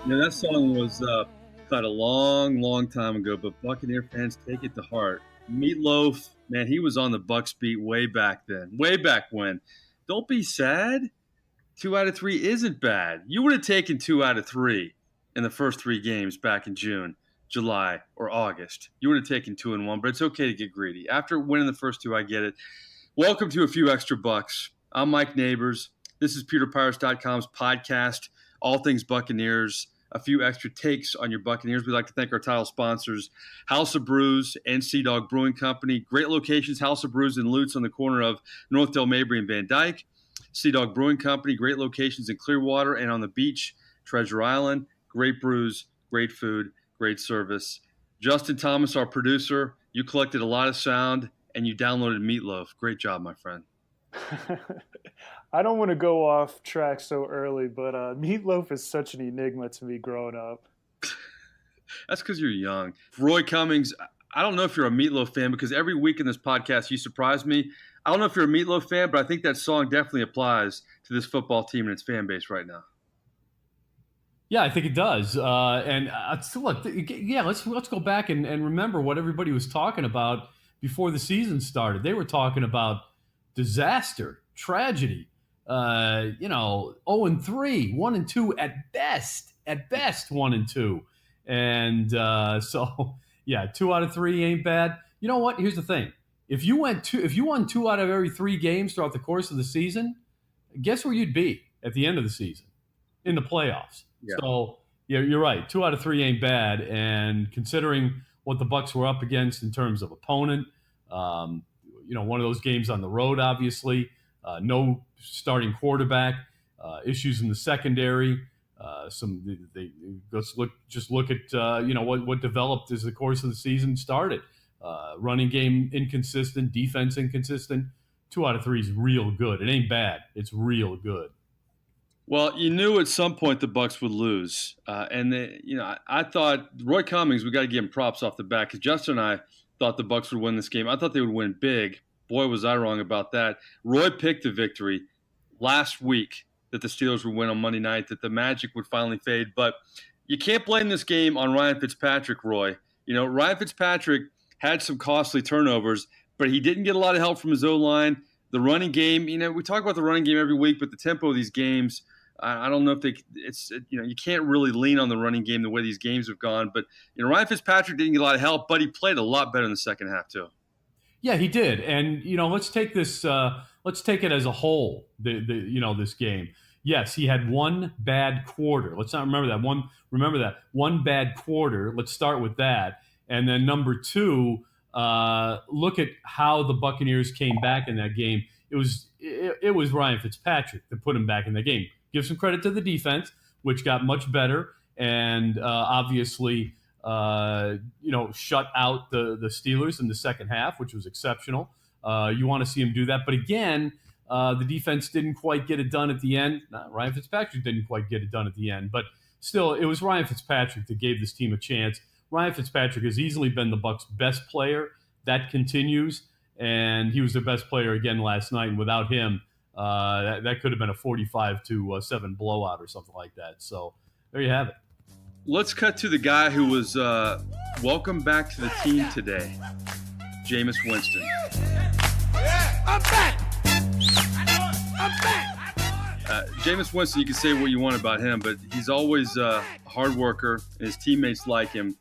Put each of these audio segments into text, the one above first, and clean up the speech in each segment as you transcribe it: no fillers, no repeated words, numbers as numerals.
That song was cut a long, long time ago, but Buccaneer fans take it to heart. Meatloaf, man, he was on the Bucks beat way back then, way back when. Don't be sad. 2 out of 3 isn't bad. You would have taken 2 out of 3 in the first 3 games back in June, July, or August. You would have taken 2-1, but it's okay to get greedy. After winning the first 2, I get it. Welcome to A Few Extra Bucs. I'm Mike Nabors. This is PewterPirates.com's podcast, all things Buccaneers. A few extra takes on your Buccaneers. We'd like to thank our title sponsors, House of Brews and Sea Dog Brewing Company. Great locations, House of Brews in Lutz on the corner of North Del Mabry and Van Dyke. Sea Dog Brewing Company, great locations in Clearwater and on the beach, Treasure Island. Great brews, great food, great service. Justin Thomas, our producer, you collected a lot of sound and you downloaded Meatloaf. Great job, my friend. I don't want to go off track so early, but Meatloaf is such an enigma to me growing up. That's because you're young. Roy Cummings, I don't know if you're a Meatloaf fan because every week in this podcast you surprise me. I don't know if you're a Meatloaf fan, but I think that song definitely applies to this football team and its fan base right now. Yeah, I think it does. And look, let's go back and remember what everybody was talking about before the season started. They were talking about disaster, tragedy. 0-3, 1-2 at best, 1-2, and so yeah, 2 out of 3 ain't bad. You know what? Here's the thing: if you won 2 out of every 3 games throughout the course of the season, guess where you'd be at the end of the season in the playoffs. Yeah. So yeah, you're right. 2 out of 3 ain't bad, and considering what the Bucs were up against in terms of opponent, one of those games on the road, obviously. No starting quarterback, issues in the secondary. Let's look at what developed as the course of the season started. Running game inconsistent, defense inconsistent. 2 out of 3 is real good. It ain't bad. It's real good. Well, you knew at some point the Bucs would lose, I thought Roy Cummings. We got to give him props off the bat because Justin and I thought the Bucs would win this game. I thought they would win big. Boy, was I wrong about that. Roy picked the victory last week that the Steelers would win on Monday night, that the magic would finally fade. But you can't blame this game on Ryan Fitzpatrick, Roy. Ryan Fitzpatrick had some costly turnovers, but he didn't get a lot of help from his O-line. The running game, we talk about the running game every week, but the tempo of these games, I don't know if you can't really lean on the running game the way these games have gone. But, Ryan Fitzpatrick didn't get a lot of help, but he played a lot better in the second half too. Yeah, he did, and let's take this. Let's take it as a whole. This game. Yes, he had one bad quarter. Let's not remember that one. Remember that one bad quarter. Let's start with that, and then number 2. Look at how the Buccaneers came back in that game. It was Ryan Fitzpatrick that put him back in the game. Give some credit to the defense, which got much better, and obviously. Shut out the Steelers in the second half, which was exceptional. You want to see him do that. But again, the defense didn't quite get it done at the end. Ryan Fitzpatrick didn't quite get it done at the end. But still, it was Ryan Fitzpatrick that gave this team a chance. Ryan Fitzpatrick has easily been the Bucs' best player. That continues. And he was their best player again last night. And without him, that could have been a 45-7 blowout or something like that. So there you have it. Let's cut to the guy who was welcome back to the team today, Jameis Winston. I'm back! I'm back! Jameis Winston, you can say what you want about him, but he's always a hard worker, and his teammates like him.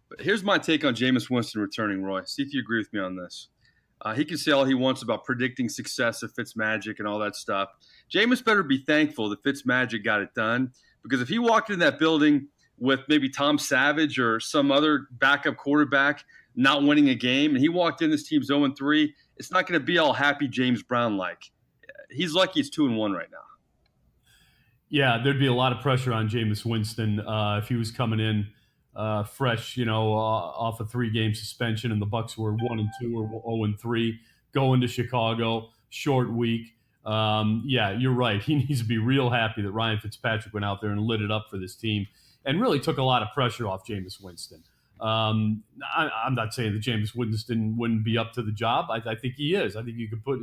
But here's my take on Jameis Winston returning, Roy. See if you agree with me on this. He can say all he wants about predicting success of Fitzmagic and all that stuff. Jameis better be thankful that Fitzmagic got it done, because if he walked in that building with maybe Tom Savage or some other backup quarterback not winning a game, and he walked in, this team's 0-3, it's not going to be all happy James Brown-like. He's lucky it's 2-1 right now. Yeah, there'd be a lot of pressure on Jameis Winston if he was coming in fresh, off a 3-game suspension, and the Bucs were 1-2 or 0-3, going to Chicago, short week. Yeah, you're right. He needs to be real happy that Ryan Fitzpatrick went out there and lit it up for this team and really took a lot of pressure off Jameis Winston. I'm not saying that Jameis Winston wouldn't be up to the job. I think he is. I think you could put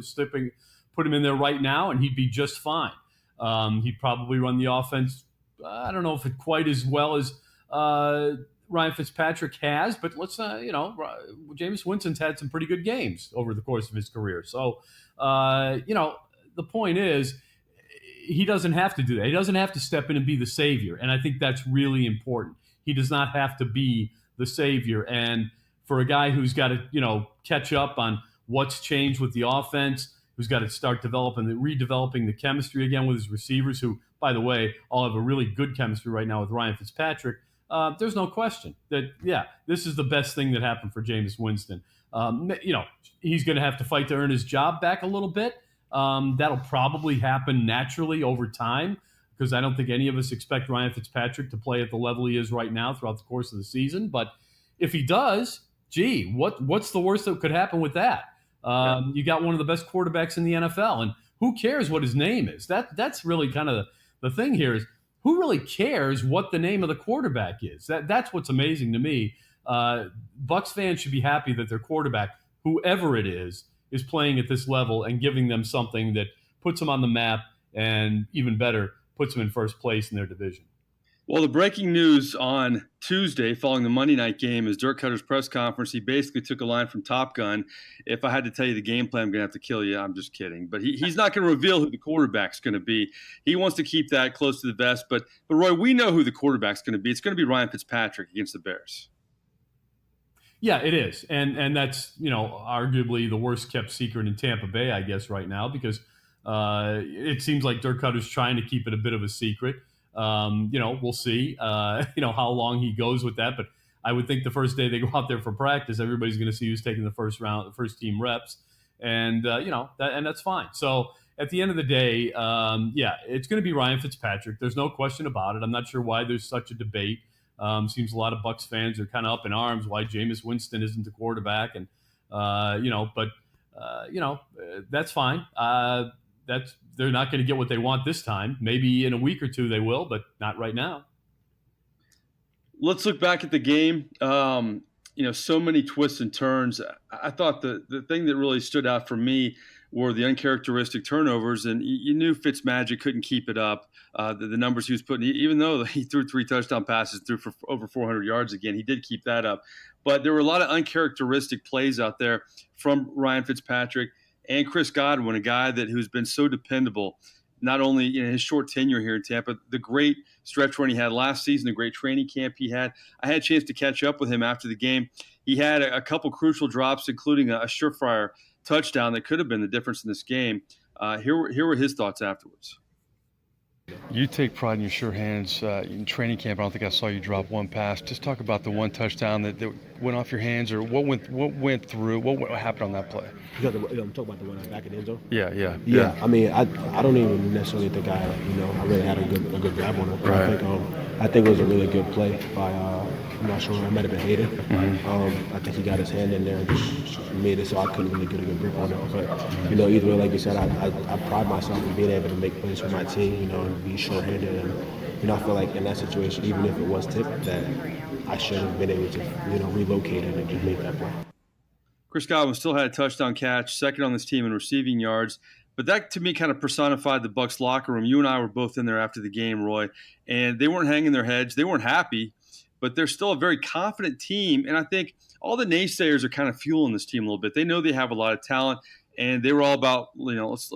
him in there right now, and he'd be just fine. He'd probably run the offense I don't know if it quite as well as Ryan Fitzpatrick has, but let's Jameis Winston's had some pretty good games over the course of his career. So, the point is, he doesn't have to do that. He doesn't have to step in and be the savior. And I think that's really important. He does not have to be the savior. And for a guy who's got to, catch up on what's changed with the offense, who's got to start redeveloping the chemistry again with his receivers, who, by the way, all have a really good chemistry right now with Ryan Fitzpatrick, there's no question that, this is the best thing that happened for Jameis Winston. He's going to have to fight to earn his job back a little bit. That'll probably happen naturally over time, because I don't think any of us expect Ryan Fitzpatrick to play at the level he is right now throughout the course of the season. But if he does, what's the worst that could happen with that? You got one of the best quarterbacks in the NFL, and who cares what his name is? That's really kind of the thing here is, who really cares what the name of the quarterback is? That's what's amazing to me. Bucs fans should be happy that their quarterback, whoever it is playing at this level and giving them something that puts them on the map, and even better, puts them in first place in their division. Well, the breaking news on Tuesday following the Monday night game is Dirk Koetter's press conference. He basically took a line from Top Gun. If I had to tell you the game plan, I'm going to have to kill you. I'm just kidding. But he's not going to reveal who the quarterback's going to be. He wants to keep that close to the vest. But Roy, we know who the quarterback's going to be. It's going to be Ryan Fitzpatrick against the Bears. Yeah, it is. And that's, arguably the worst kept secret in Tampa Bay, I guess, right now, because it seems like Dirk Koetter's trying to keep it a bit of a secret. We'll see, how long he goes with that. But I would think the first day they go out there for practice, everybody's going to see who's taking the first team reps. And, and that's fine. So at the end of the day, it's going to be Ryan Fitzpatrick. There's no question about it. I'm not sure why there's such a debate. Seems a lot of Bucs fans are kind of up in arms why Jameis Winston isn't the quarterback. And, that's fine. They're not going to get what they want this time. Maybe in a week or two they will, but not right now. Let's look back at the game. So many twists and turns. I thought the thing that really stood out for me were the uncharacteristic turnovers, and you knew Fitzmagic couldn't keep it up. The numbers he was putting, even though he threw 3 touchdown passes, threw for over 400 yards again, he did keep that up. But there were a lot of uncharacteristic plays out there from Ryan Fitzpatrick and Chris Godwin, a guy who's been so dependable, not only in his short tenure here in Tampa, the great stretch run he had last season, the great training camp he had. I had a chance to catch up with him after the game. He had a couple crucial drops, including a surefire touchdown that could have been the difference in this game. Here were his thoughts afterwards. You take pride in your sure hands. In training camp, I don't think I saw you drop one pass. Just talk about the one touchdown that went off your hands, or what went through, what happened on that play. I'm talking about the one back in the end zone. Yeah. I mean, I don't even necessarily think I really had a good grab on it. Right. I think it was a really good play by I'm not sure, it might have been Hayden. Mm-hmm. I think he got his hand in there and just made it so I couldn't really get a good grip on it. But either way, like you said, I pride myself in being able to make plays for my team, and be short-handed. And I feel like in that situation, even if it was tipped, that I should have been able to relocate it and just make that play. Chris Godwin still had a touchdown catch, second on this team in receiving yards. But that, to me, kind of personified the Bucs locker room. You and I were both in there after the game, Roy, and they weren't hanging their heads. They weren't happy, but they're still a very confident team. And I think all the naysayers are kind of fueling this team a little bit. They know they have a lot of talent, and they were all about, let's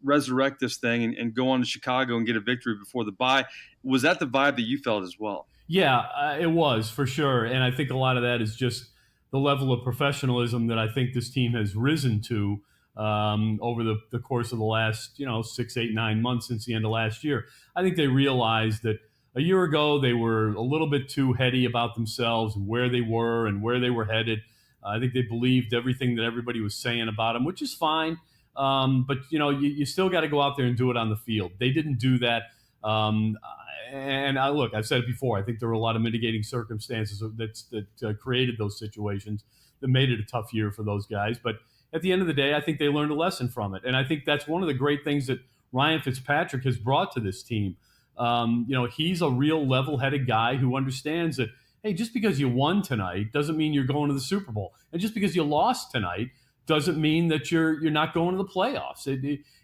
resurrect this thing and go on to Chicago and get a victory before the bye. Was that the vibe that you felt as well? Yeah, it was for sure. And I think a lot of that is just the level of professionalism that I think this team has risen to over the course of the last, 6, 8, 9 months since the end of last year. I think they realized that a year ago they were a little bit too heady about themselves and where they were and where they were headed. I think they believed everything that everybody was saying about them, which is fine. But, you still got to go out there and do it on the field. They didn't do that. Look, I've said it before. I think there were a lot of mitigating circumstances that created those situations that made it a tough year for those guys. But at the end of the day, I think they learned a lesson from it. And I think that's one of the great things that Ryan Fitzpatrick has brought to this team. He's a real level-headed guy who understands that, hey, just because you won tonight doesn't mean you're going to the Super Bowl. And just because you lost tonight doesn't mean that you're not going to the playoffs.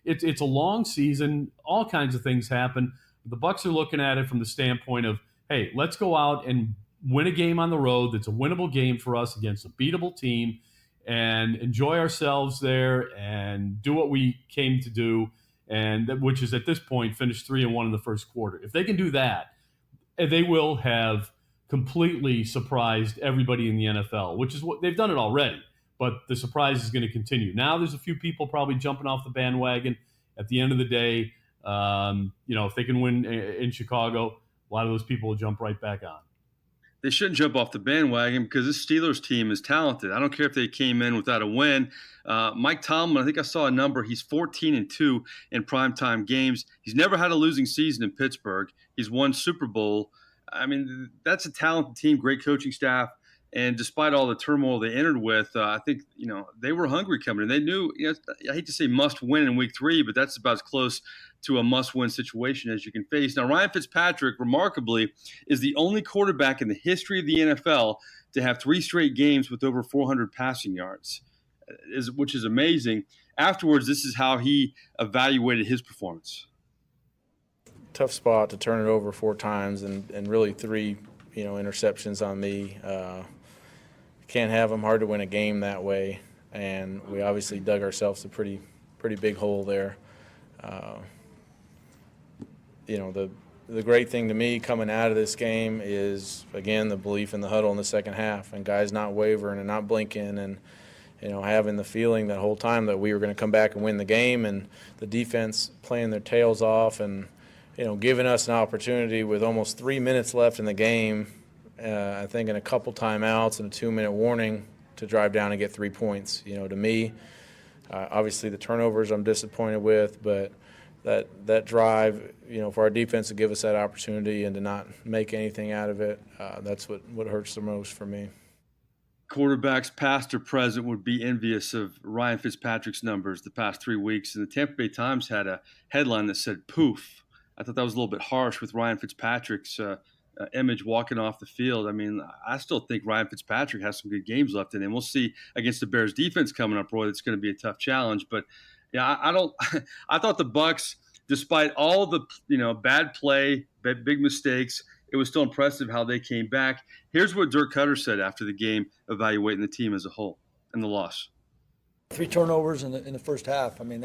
It's a long season. All kinds of things happen. The Bucs are looking at it from the standpoint of, hey, let's go out and win a game on the road that's a winnable game for us against a beatable team and enjoy ourselves there and do what we came to do, and which is at this point finish 3-1 in the first quarter. If they can do that, they will have completely surprised everybody in the NFL, which is what they've done it already. But the surprise is going to continue. Now there's a few people probably jumping off the bandwagon. At the end of the day, if they can win in Chicago, a lot of those people will jump right back on. They shouldn't jump off the bandwagon because this Steelers team is talented. I don't care if they came in without a win. Mike Tomlin, I think I saw a number. He's 14-2 in primetime games. He's never had a losing season in Pittsburgh. He's won Super Bowl. I mean, that's a talented team, great coaching staff. And despite all the turmoil they entered with, I think, they were hungry coming in. They knew, I hate to say must win in week 3, but that's about as close to a must-win situation as you can face. Now, Ryan Fitzpatrick, remarkably, is the only quarterback in the history of the NFL to have 3 straight games with over 400 passing yards, which is amazing. Afterwards, this is how he evaluated his performance. Tough spot to turn it over 4 times and really 3, interceptions on me. Can't have them. Hard to win a game that way, and we obviously dug ourselves a pretty big hole there. The great thing to me coming out of this game is, again, the belief in the huddle in the second half and guys not wavering and not blinking and, having the feeling that whole time that we were going to come back and win the game, and the defense playing their tails off and, giving us an opportunity with almost 3 minutes left in the game, I think in a couple timeouts and a 2-minute warning to drive down and get 3 points. To me, obviously the turnovers I'm disappointed with, but that drive, for our defense to give us that opportunity and to not make anything out of it, that's what hurts the most for me. Quarterbacks, past or present, would be envious of Ryan Fitzpatrick's numbers the past 3 weeks. And the Tampa Bay Times had a headline that said, "Poof." I thought that was a little bit harsh with Ryan Fitzpatrick's image walking off the field. I mean, I still think Ryan Fitzpatrick has some good games left in him. We'll see against the Bears defense coming up, Roy. That's going to be a tough challenge. But yeah, I don't. I thought the Bucs, despite all the bad play, big mistakes, it was still impressive how they came back. Here's what Dirk Koetter said after the game, evaluating the team as a whole and the loss. 3 turnovers in the first half. I mean,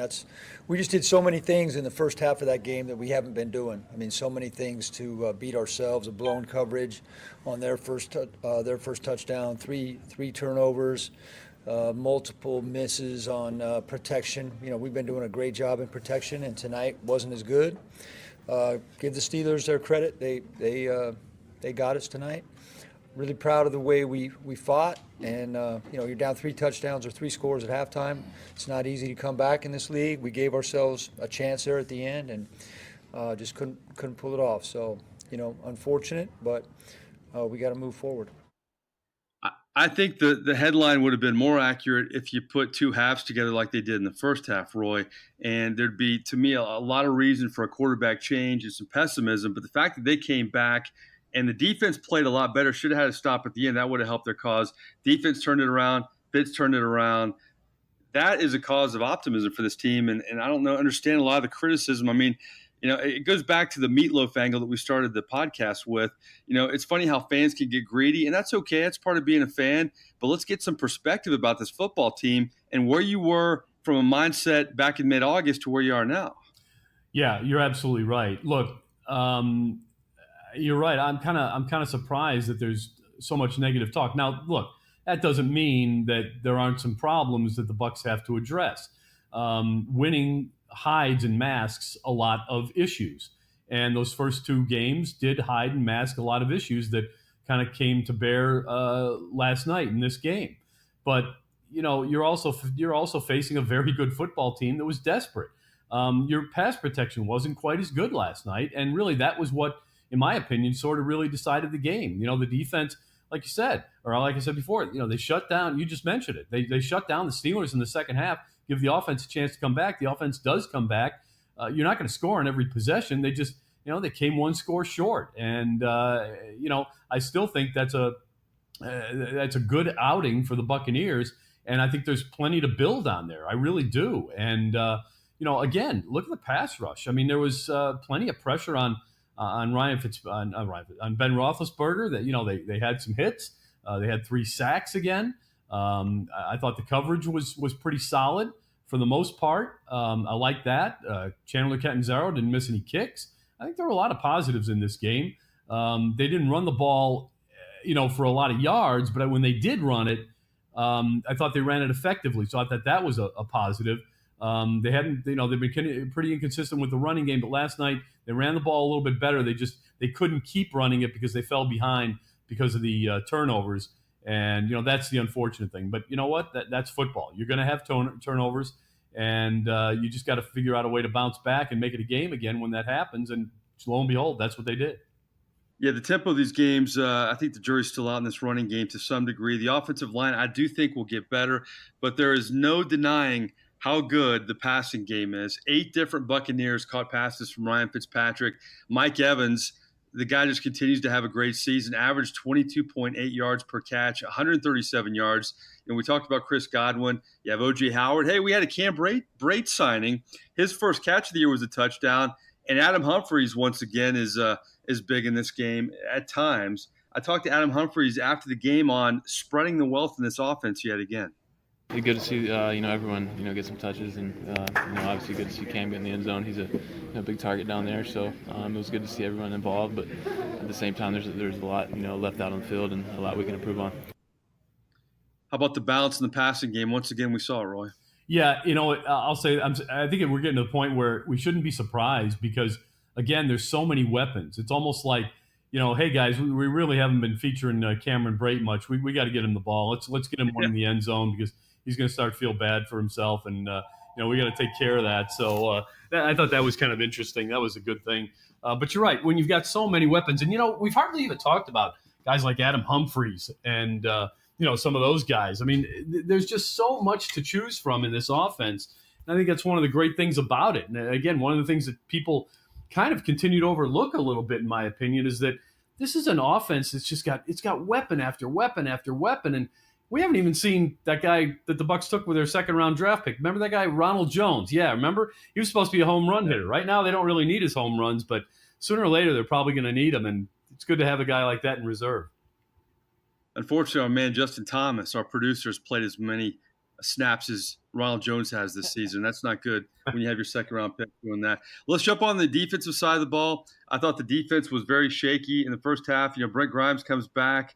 we just did so many things in the first half of that game that we haven't been doing. I mean, so many things to beat ourselves. A blown coverage on their first touchdown. Three turnovers. Multiple misses on protection. We've been doing a great job in protection, and tonight wasn't as good. Give the Steelers their credit. They got us tonight. Really proud of the way we fought, and you're down 3 touchdowns or 3 scores at halftime. It's not easy to come back in this league. We gave ourselves a chance there at the end, and just couldn't pull it off. So unfortunate, but we got to move forward. I think the headline would have been more accurate if you put 2 halves together like they did in the first half, Roy. And there'd be, to me, a lot of reason for a quarterback change and some pessimism. But the fact that they came back and the defense played a lot better, should have had a stop at the end. That would have helped their cause. Defense turned it around. Fitz turned it around. That is a cause of optimism for this team. And I don't understand a lot of the criticism. I mean, it goes back to the meatloaf angle that we started the podcast with. It's funny how fans can get greedy, and that's okay. That's part of being a fan. But let's get some perspective about this football team and where you were from a mindset back in mid-August to where you are now. Yeah, you're absolutely right. Look, you're right. I'm kind of surprised that there's so much negative talk. Now, look, that doesn't mean that there aren't some problems that the Bucs have to address. Winning hides and masks a lot of issues, and those first 2 games did hide and mask a lot of issues that kind of came to bear last night in this game. But you're also facing a very good football team that was desperate. Your pass protection wasn't quite as good last night, and really that was what, in my opinion, sort of really decided the game. The defense, like you said, or like I said before, they shut down. You just mentioned it. They shut down the Steelers in the second half. Give the offense a chance to come back. The offense does come back. You're not going to score on every possession. They just, they came 1 score short. And, I still think that's a good outing for the Buccaneers. And I think there's plenty to build on there. I really do. And, again, look at the pass rush. I mean, there was plenty of pressure on on on Ben Roethlisberger. That they had some hits. They had 3 sacks again. I thought the coverage was pretty solid for the most part. I like that. Chandler Catanzaro didn't miss any kicks. I think there were a lot of positives in this game. They didn't run the ball, for a lot of yards, but when they did run it, I thought they ran it effectively. So I thought that was a positive. They hadn't, they've been pretty inconsistent with the running game, but last night they ran the ball a little bit better. They couldn't keep running it because they fell behind because of the turnovers. And, that's the unfortunate thing. But you know what? That's football. You're going to have turnovers, and you just got to figure out a way to bounce back and make it a game again when that happens. And lo and behold, that's what they did. Yeah, the tempo of these games, I think the jury's still out in this running game to some degree. The offensive line, I do think, will get better, but there is no denying how good the passing game is. 8 different Buccaneers caught passes from Ryan Fitzpatrick. Mike Evans, the guy just continues to have a great season, averaged 22.8 yards per catch, 137 yards. And we talked about Chris Godwin. You have O.J. Howard. Hey, we had a Cam Brate signing. His first catch of the year was a touchdown. And Adam Humphries, once again, is big in this game at times. I talked to Adam Humphries after the game on spreading the wealth in this offense yet again. It's good to see everyone get some touches, and obviously good to see Cam get in the end zone. He's a big target down there, so it was good to see everyone involved. But at the same time, there's a lot left out on the field and a lot we can improve on. How about the balance in the passing game? Once again, we saw it, Roy. Yeah, I'll say I think we're getting to the point where we shouldn't be surprised because, again, there's so many weapons. It's almost like, hey, guys, we really haven't been featuring Cameron Brate much. We got to get him the ball. Let's get him one in the end zone because he's going to start to feel bad for himself, and we got to take care of that. So I thought that was kind of interesting. That was a good thing. But you're right. When you've got so many weapons, and we've hardly even talked about guys like Adam Humphries and some of those guys. I mean, there's just so much to choose from in this offense. And I think that's one of the great things about it. And again, one of the things that people kind of continue to overlook a little bit, in my opinion, is that this is an offense that's got weapon after weapon after weapon, and we haven't even seen that guy that the Bucs took with their 2nd round draft pick. Remember that guy, Ronald Jones? Yeah, remember? He was supposed to be a home run hitter. Right now, they don't really need his home runs, but sooner or later, they're probably going to need him, and it's good to have a guy like that in reserve. Unfortunately, our man Justin Thomas, our producer, has played as many snaps as Ronald Jones has this season. That's not good when you have your 2nd round pick doing that. Let's jump on the defensive side of the ball. I thought the defense was very shaky in the first half. Brent Grimes comes back.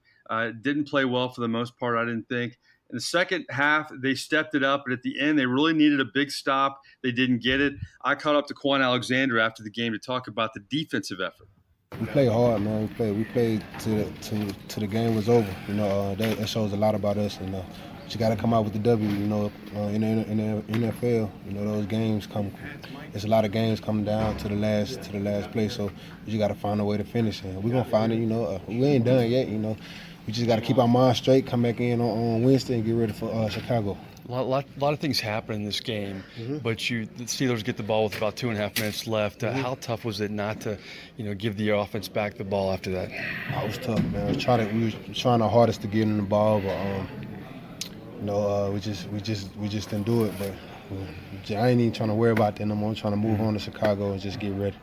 Didn't play well for the most part, I didn't think. In the second half, they stepped it up, but at the end, they really needed a big stop. They didn't get it. I caught up to Kwon Alexander after the game to talk about the defensive effort. We played hard, man. We played to the game was over. That shows a lot about us. But you got to come out with the W. In the NFL, those games come. There's a lot of games coming down to the last play. So you got to find a way to finish. And we're gonna find it. We ain't done yet. We just got to keep our minds straight. Come back in on Wednesday and get ready for Chicago. A lot of things happen in this game, but the Steelers get the ball with about 2.5 minutes left. How tough was it not to, give the offense back the ball after that? It was tough, man. We were trying our hardest to get in the ball, but we just didn't do it. But I ain't even trying to worry about that no more. I'm trying to move on to Chicago and just get ready.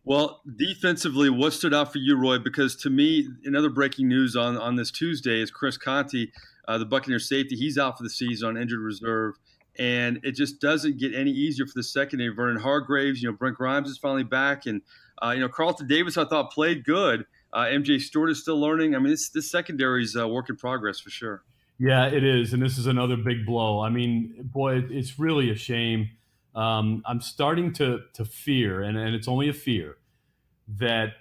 Well, defensively, what stood out for you, Roy? Because to me, another breaking news on this Tuesday is Chris Conte, the Buccaneers safety. He's out for the season on injured reserve, and it just doesn't get any easier for the secondary. Vernon Hargreaves, Brent Grimes is finally back, and Carlton Davis I thought played good. MJ Stewart is still learning. I mean, this secondary is a work in progress for sure. Yeah, it is, and this is another big blow. I mean, boy, it's really a shame. I'm starting to fear, and it's only a fear, that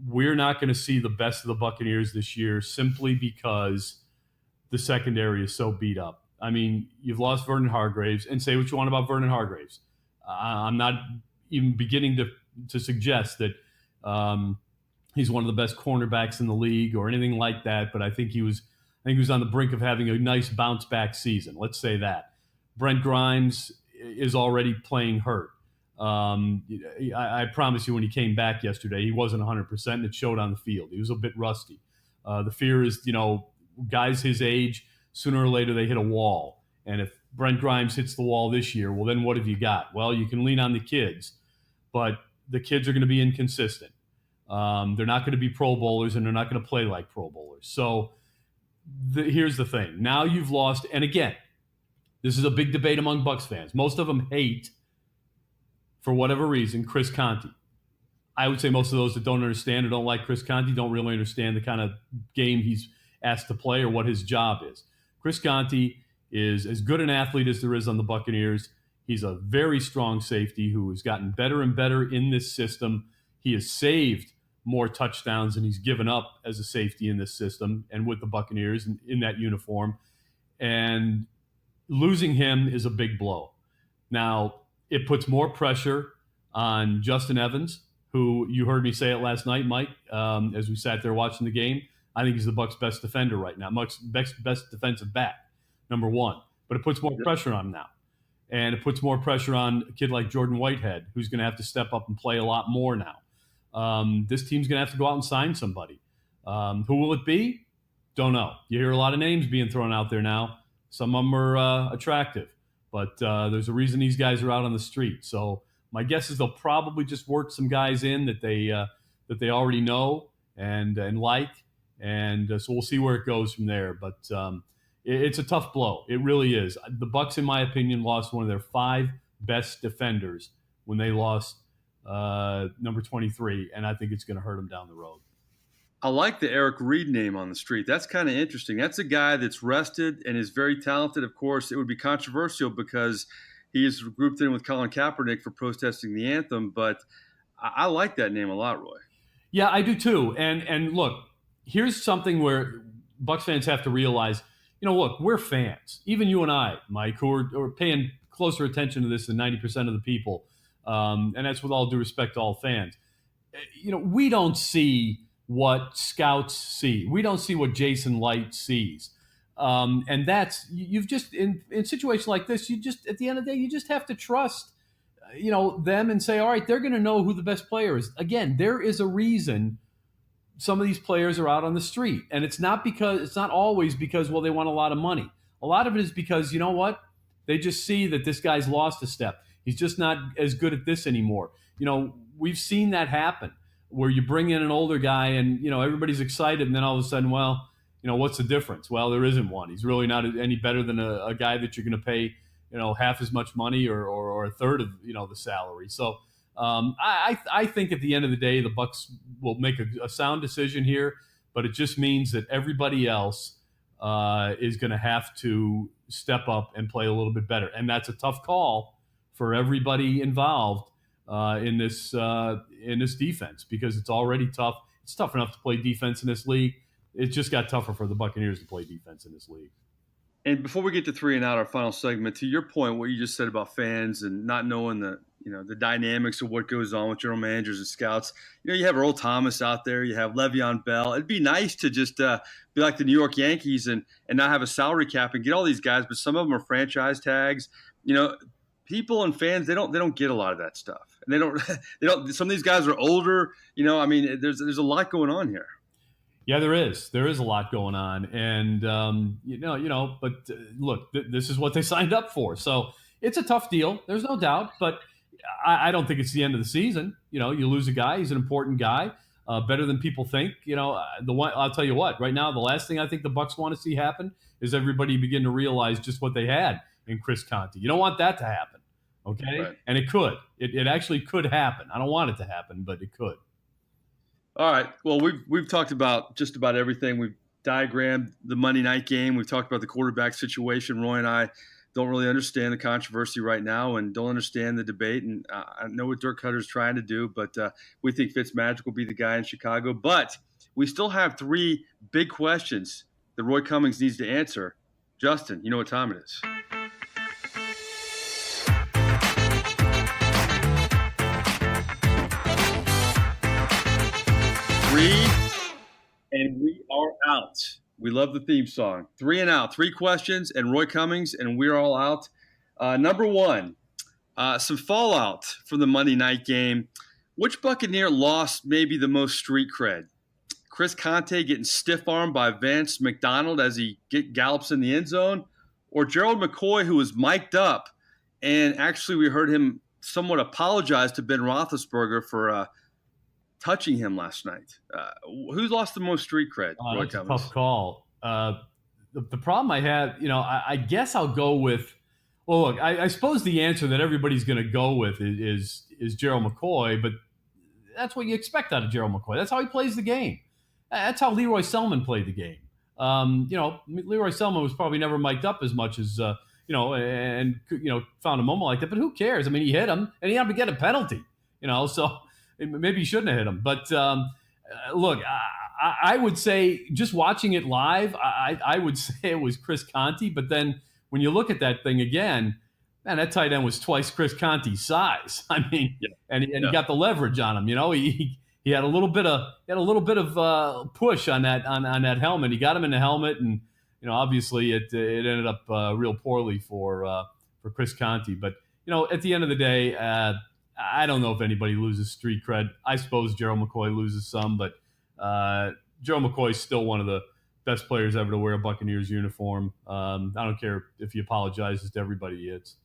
we're not going to see the best of the Buccaneers this year simply because the secondary is so beat up. I mean, you've lost Vernon Hargreaves, and say what you want about Vernon Hargreaves. I'm not even beginning to suggest that he's one of the best cornerbacks in the league or anything like that, but I think he was on the brink of having a nice bounce back season. Let's say that. Brent Grimes is already playing hurt. I promise you, when he came back yesterday, he wasn't 100%, and it showed on the field. He was a bit rusty. The fear is, guys his age, sooner or later they hit a wall. And if Brent Grimes hits the wall this year, well, then what have you got? Well, you can lean on the kids. But the kids are going to be inconsistent. They're not going to be Pro Bowlers, and they're not going to play like Pro Bowlers. So here's the thing. Now you've lost, and again, this is a big debate among Bucs fans. Most of them hate, for whatever reason, Chris Conte. I would say most of those that don't understand or don't like Chris Conte don't really understand the kind of game he's asked to play or what his job is. Chris Conte is as good an athlete as there is on the Buccaneers. He's a very strong safety who has gotten better and better in this system. He has saved more touchdowns than he's given up as a safety in this system and with the Buccaneers in that uniform. And losing him is a big blow. Now, it puts more pressure on Justin Evans, who you heard me say it last night, Mike, as we sat there watching the game. I think he's the Bucs' best defender right now, best defensive back, number one. But it puts more pressure on him now. And it puts more pressure on a kid like Jordan Whitehead, who's going to have to step up and play a lot more now. This team's going to have to go out and sign somebody. Who will it be? Don't know. You hear a lot of names being thrown out there now. Some of them are attractive. But there's a reason these guys are out on the street. So my guess is they'll probably just work some guys in that they already know and like. And so we'll see where it goes from there. But it's a tough blow. It really is. The Bucs, in my opinion, lost one of their 5 best defenders when they lost number 23, and I think it's going to hurt them down the road. I like the Eric Reed name on the street. That's kind of interesting. That's a guy that's rested and is very talented. Of course, it would be controversial because he is grouped in with Colin Kaepernick for protesting the anthem, but I like that name a lot, Roy. Yeah, I do too. And look, here's something where Bucs fans have to realize, look, we're fans. Even you and I, Mike, who are paying closer attention to this than 90% of the people. And that's with all due respect to all fans. We don't see what scouts see. We don't see what Jason Light sees. And that's, you've just, in situations like this, you just, at the end of the day, you just have to trust, them and say, all right, they're going to know who the best player is. Again, there is a reason some of these players are out on the street. And it's not always because, well, they want a lot of money. A lot of it is because, you know what? They just see that this guy's lost a step. He's just not as good at this anymore. We've seen that happen where you bring in an older guy and, everybody's excited. And then all of a sudden, well, what's the difference? Well, there isn't one. He's really not any better than a guy that you're going to pay, half as much money or a third of, the salary. So I think at the end of the day, the Bucs will make a sound decision here, but it just means that everybody else is going to have to step up and play a little bit better. And that's a tough call for everybody involved in this defense because it's already tough. It's tough enough to play defense in this league. It just got tougher for the Buccaneers to play defense in this league. And before we get to 3 and out, our final segment, to your point, what you just said about fans and not knowing the dynamics of what goes on with general managers and scouts. You have Earl Thomas out there. You have Le'Veon Bell. It'd be nice to just be like the New York Yankees and not have a salary cap and get all these guys, but some of them are franchise tags. People and fans, they don't get a lot of that stuff. And they don't some of these guys are older, there's a lot going on here. Yeah, there is a lot going on. And but look, this is what they signed up for. So it's a tough deal. There's no doubt, but I don't think it's the end of the season. You lose a guy, he's an important guy, better than people think. I'll tell you what, right now, the last thing I think the Bucs want to see happen is everybody begin to realize just what they had in Chris Conte. You don't want that to happen, okay? Right. And it could. It actually could happen. I don't want it to happen, but it could. All right. Well, we've talked about just about everything. We've diagrammed the Monday night game. We've talked about the quarterback situation. Roy and I don't really understand the controversy right now and don't understand the debate. And I know what Dirk Koetter is trying to do, but we think Fitzmagic will be the guy in Chicago. But we still have 3 big questions that Roy Cummings needs to answer. Justin, you know what time it is. And we are out. We love the theme song. 3 and out. 3 questions and Roy Cummings, and we're all out. Number 1, some fallout from the Monday night game. Which Buccaneer lost maybe the most street cred? Chris Conte getting stiff-armed by Vance McDonald as he gallops in the end zone, or Gerald McCoy, who was mic'd up, and actually we heard him somewhat apologized to Ben Roethlisberger for touching him last night. Who's lost the most street cred? That's a tough call. The problem I have, I guess I'll go with. Well, look, I suppose the answer that everybody's going to go with is Gerald McCoy, but that's what you expect out of Gerald McCoy. That's how he plays the game. That's how Leroy Selman played the game. Leroy Selman was probably never mic'd up as much as and found a moment like that. But who cares? I mean, he hit him, and he had to get a penalty. So maybe he shouldn't have hit him. But look, I would say just watching it live, I would say it was Chris Conte. But then when you look at that thing again, man, that tight end was twice Chris Conte's size. I mean, he got the leverage on him. He had a little bit of push on that helmet. He got him in the helmet, and obviously it ended up real poorly for Chris Conte. But at the end of the day, I don't know if anybody loses street cred. I suppose Gerald McCoy loses some, but Gerald McCoy is still one of the best players ever to wear a Buccaneers uniform. I don't care if he apologizes to everybody he hits.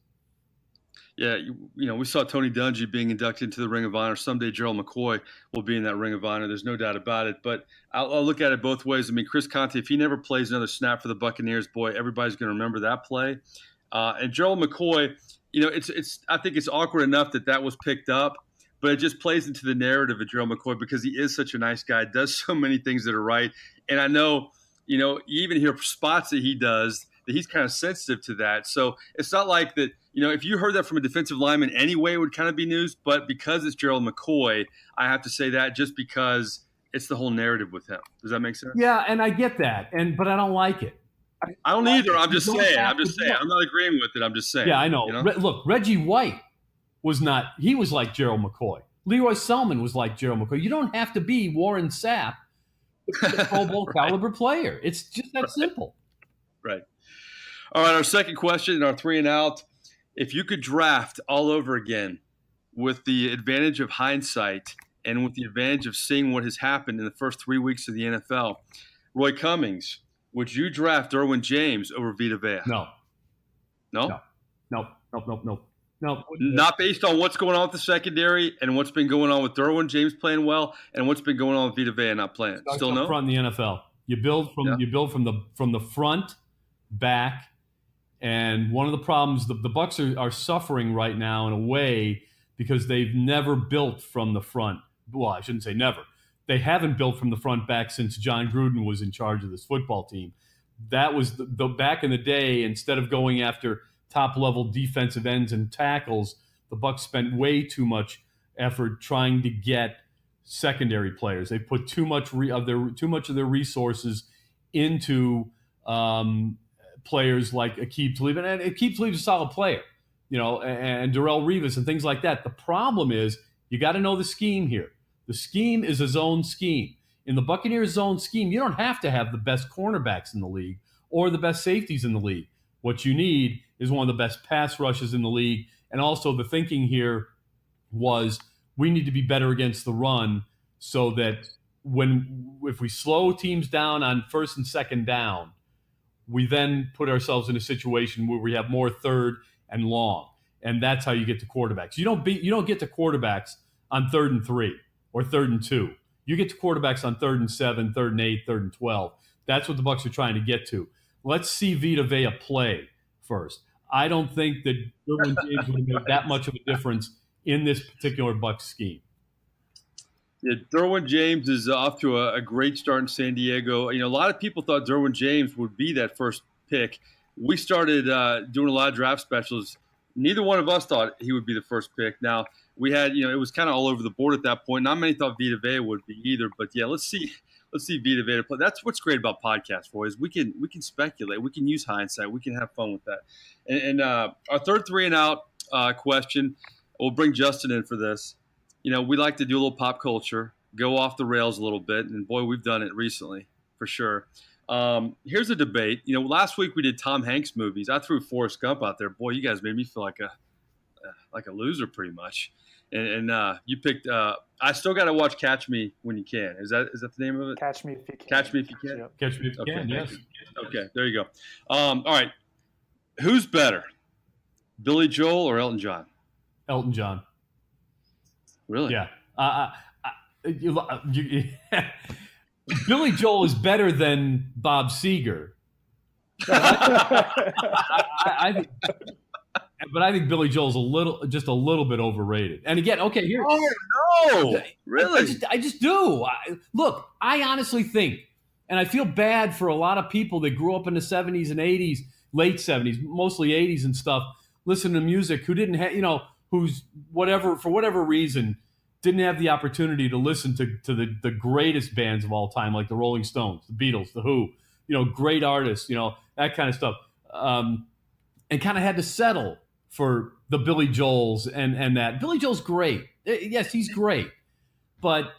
Yeah, we saw Tony Dungy being inducted into the Ring of Honor. Someday Gerald McCoy will be in that Ring of Honor. There's no doubt about it. But I'll look at it both ways. I mean, Chris Conte, if he never plays another snap for the Buccaneers, boy, everybody's going to remember that play. And Gerald McCoy, I think it's awkward enough that was picked up, but it just plays into the narrative of Gerald McCoy because he is such a nice guy, does so many things that are right. And I know, you even hear spots that he does that he's kind of sensitive to that. So it's not like that, if you heard that from a defensive lineman anyway, it would kind of be news. But because it's Gerald McCoy, I have to say that just because it's the whole narrative with him. Does that make sense? Yeah, and I get that, but I don't like it. I don't either. I'm just saying. I'm not agreeing with it. I'm just saying. Yeah, I know. Look, Reggie White was not – he was like Gerald McCoy. Leroy Selman was like Gerald McCoy. You don't have to be Warren Sapp, a Pro Bowl caliber player. It's just that simple. Right. All right, our second question in our 3 and out. If you could draft all over again with the advantage of hindsight and with the advantage of seeing what has happened in the first 3 weeks of the NFL, Roy Cummings, would you draft Derwin James over Vita Vea? No. No? No. Not based on what's going on with the secondary and what's been going on with Derwin James playing well and what's been going on with Vita Vea not playing. Still no? Front in the NFL. You build from the front back. And one of the problems, the Bucs are suffering right now in a way because they've never built from the front. Well, I shouldn't say never. They haven't built from the front back since John Gruden was in charge of this football team. That was the back in the day. Instead of going after top-level defensive ends and tackles, the Bucs spent way too much effort trying to get secondary players. They put too much of their resources into players like Aqib Talib, and Aqib Talib is a solid player, and Darrelle Revis and things like that. The problem is you got to know the scheme here. The scheme is a zone scheme. In the Buccaneers zone scheme, you don't have to have the best cornerbacks in the league or the best safeties in the league. What you need is one of the best pass rushes in the league. And also the thinking here was we need to be better against the run so that if we slow teams down on first and second down, we then put ourselves in a situation where we have more third and long. And that's how you get to quarterbacks. You don't get to quarterbacks on 3rd and 3 or 3rd and 2. You get to quarterbacks on 3rd and 7, 3rd and 8, 3rd and 12. That's what the Bucs are trying to get to. Let's see Vita Vea play first. I don't think that Derwin James would make that much of a difference in this particular Bucs scheme. Yeah, Derwin James is off to a great start in San Diego. A lot of people thought Derwin James would be that first pick. We started doing a lot of draft specials. Neither one of us thought he would be the first pick. Now, we had, it was kind of all over the board at that point. Not many thought Vita Vea would be either. But, yeah, let's see Vita Vea play. That's what's great about podcasts, boys. We can speculate. We can use hindsight. We can have fun with that. And our third 3 and out question, we'll bring Justin in for this. We like to do a little pop culture, go off the rails a little bit, and boy, we've done it recently for sure. Here's a debate. Last week we did Tom Hanks movies. I threw Forrest Gump out there. Boy, you guys made me feel like a loser pretty much. And you picked. I still got to watch Catch Me When You Can. Is that the name of it? Catch Me If You Can. Catch Me If You Can. Yep. Catch Me If You Can. Yes. Okay, there you go. All right, who's better, Billy Joel or Elton John? Elton John. Really? Yeah. Billy Joel is better than Bob Seger. I think Billy Joel's just a little bit overrated. And again, okay, here. Oh no! Really? I just do. Look, I honestly think, and I feel bad for a lot of people that grew up in the 70s and 80s, late 70s, mostly 80s and stuff, listening to music who didn't have, who's for whatever reason, didn't have the opportunity to listen to the greatest bands of all time, like the Rolling Stones, the Beatles, the Who, great artists, that kind of stuff, and kind of had to settle for the Billy Joels and that. Billy Joel's great. Yes, he's great. But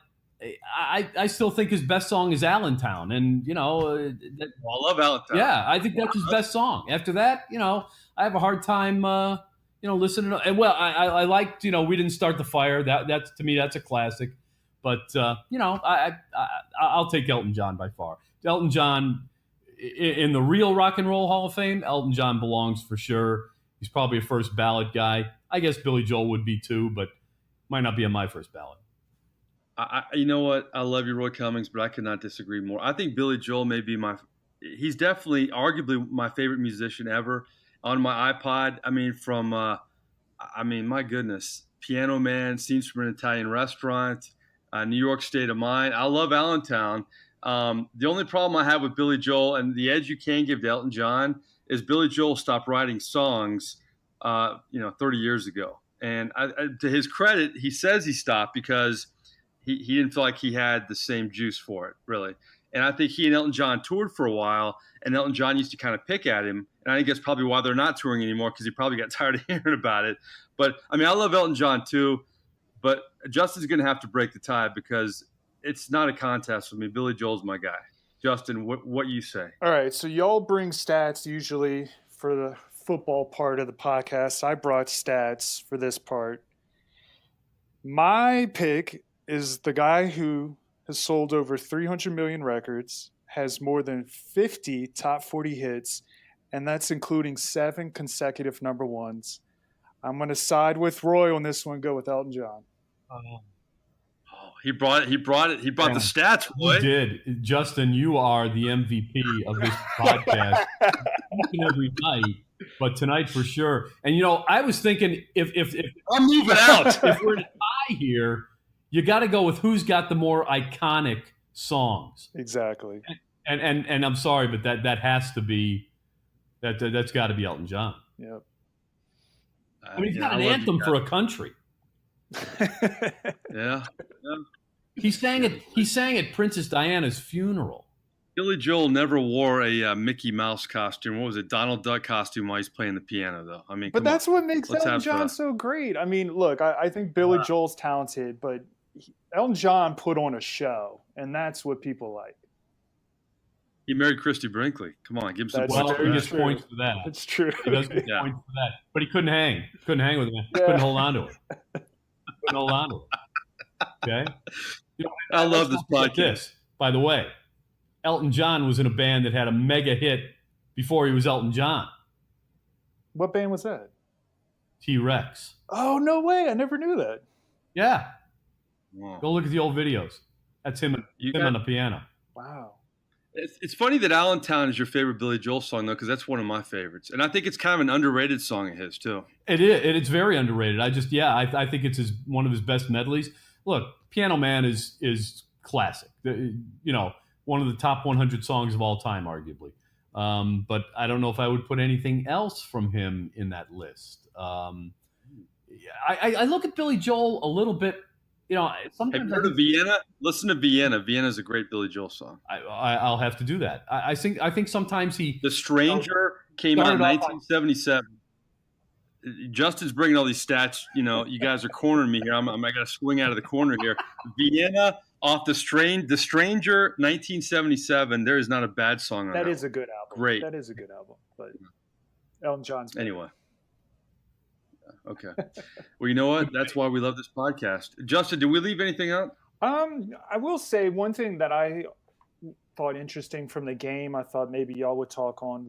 I still think his best song is Allentown. And, I love Allentown. Yeah, I think that's his best song. After that, I have a hard time, listening to. And, well, I liked, we didn't start the fire. That's to me, that's a classic. But, I'll take Elton John by far. Elton John, in the real Rock and Roll Hall of Fame, Elton John belongs for sure. He's probably a first ballot guy. I guess Billy Joel would be too, but might not be on my first ballot. You know what? I love you, Roy Cummings, but I could not disagree more. I think Billy Joel may be he's definitely, arguably, my favorite musician ever. On my iPod, my goodness, Piano Man, Scenes from an Italian Restaurant, New York State of Mind. I love Allentown. The only problem I have with Billy Joel, and the edge you can give to Elton John, is Billy Joel stopped writing songs, 30 years ago. And to his credit, he says he stopped because he didn't feel like he had the same juice for it, really. And I think he and Elton John toured for a while, and Elton John used to kind of pick at him. And I think that's probably why they're not touring anymore, because he probably got tired of hearing about it. But, I love Elton John too, but Justin's going to have to break the tie because it's not a contest with me. Billy Joel's my guy. Justin, what you say? All right, so y'all bring stats usually for the football part of the podcast. I brought stats for this part. My pick is the guy who has sold over 300 million records, has more than 50 top 40 hits, and that's including 7 consecutive number ones. I'm going to side with Roy on this one, go with Elton John. He brought the stats, Roy. You did. Justin, you are the MVP of this podcast every night, but tonight for sure. And, I was thinking if I'm moving out. If we're in a tie here, you got to go with who's got the more iconic songs. Exactly. And I'm sorry, but that has to be that's got to be Elton John. Yep. He's got an anthem for a country. Yeah. He sang at Princess Diana's funeral. Billy Joel never wore a Mickey Mouse costume. What was it? Donald Duck costume while he's playing the piano, though. But that's what makes Elton John so great. Look, I think Billy Joel's talented, but Elton John put on a show, and that's what people like. He married Christy Brinkley. Come on, give him some points. He gets points for that. It's true. He does get points for that. But he couldn't hang. Couldn't hang with him. Couldn't hold on to it. Couldn't hold on to it. Okay? I love this podcast. By the way, Elton John was in a band that had a mega hit before he was Elton John. What band was that? T-Rex. Oh, no way. I never knew that. Yeah. Wow. Go look at the old videos. That's him on the piano. Wow. It's funny that Allentown is your favorite Billy Joel song, though, because that's one of my favorites. And I think it's kind of an underrated song of his, too. It is. It's very underrated. I think it's one of his best medleys. Look, Piano Man is classic. One of the top 100 songs of all time, arguably. But I don't know if I would put anything else from him in that list. I look at Billy Joel a little bit. Sometimes have you heard of Vienna? Listen to Vienna. Vienna is a great Billy Joel song. I'll have to do that. I think sometimes The Stranger came out in 1977. Justin's bringing all these stats. You guys are cornering me here. I got to swing out of the corner here. Vienna off The Stranger, 1977. There is not a bad song on that. That is a good album. Great. That is a good album. But Elton John's better. Anyway. Okay. Well, you know what? That's why we love this podcast. Justin, did we leave anything out? I will say one thing that I thought interesting from the game, I thought maybe y'all would talk on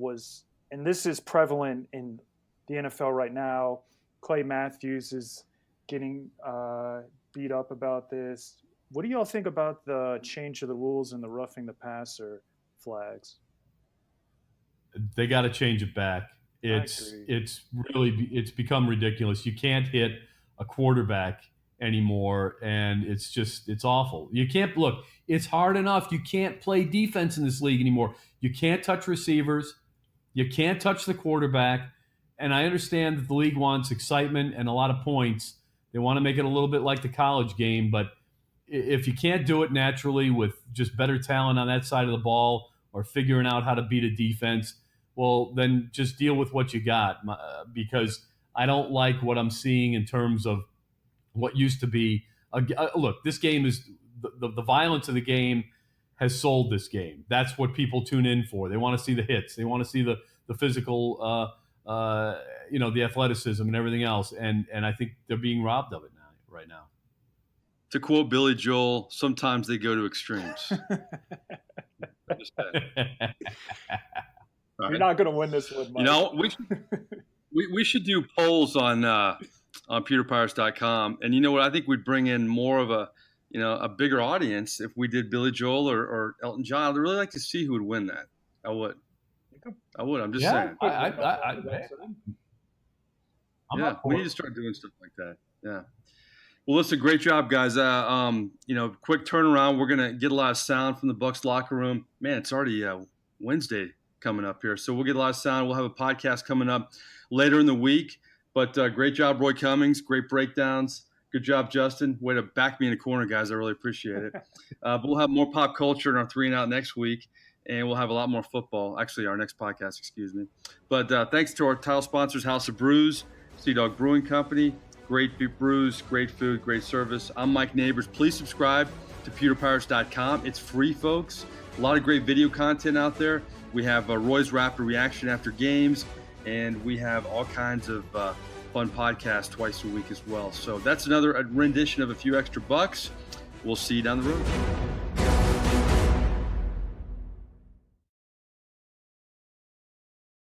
and this is prevalent in the NFL right now, Clay Matthews is getting beat up about this. What do y'all think about the change of the rules and the roughing the passer flags? They got to change it back. It's become ridiculous. You can't hit a quarterback anymore, and it's awful. You can't look. It's hard enough. You can't play defense in this league anymore. You can't touch receivers. You can't touch the quarterback. And I understand that the league wants excitement and a lot of points. They want to make it a little bit like the college game, but if you can't do it naturally with just better talent on that side of the ball or figuring out how to beat a defense, well, then just deal with what you got, because I don't like what I'm seeing in terms of what used to be. Look, this game is the violence of the game has sold this game. That's what people tune in for. They want to see the hits. They want to see the physical, the athleticism and everything else. And I think they're being robbed of it right now. To quote Billy Joel, sometimes they go to extremes. You're not going to win this one, Mike. You know, we should do polls on pewterpirates.com. And you know what? I think we'd bring in more of a bigger audience if we did Billy Joel or Elton John. I'd really like to see who would win that. I would. I'm just saying. We need to start doing stuff like that. Yeah. Well, listen, great job, guys. Quick turnaround. We're gonna get a lot of sound from the Bucs locker room. Man, it's already Wednesday coming up here, so we'll get a lot of sound. We'll have a podcast coming up later in the week. But great job, Roy Cummings. Great breakdowns. Good job, Justin. Way to back me in the corner, guys. I really appreciate it. But we'll have more pop culture in our 3 and Out next week, and we'll have a lot more football. Actually, our next podcast, excuse me. But thanks to our title sponsors, House of Brews, Sea Dog Brewing Company. Great brews, great food, great service. I'm Mike Nabors. Please subscribe to pewterpirates.com. It's free, folks. A lot of great video content out there. We have Roy's Rapid Reaction after games, and we have all kinds of fun podcasts twice a week as well. So that's another rendition of A Few Extra Bucs. We'll see you down the road.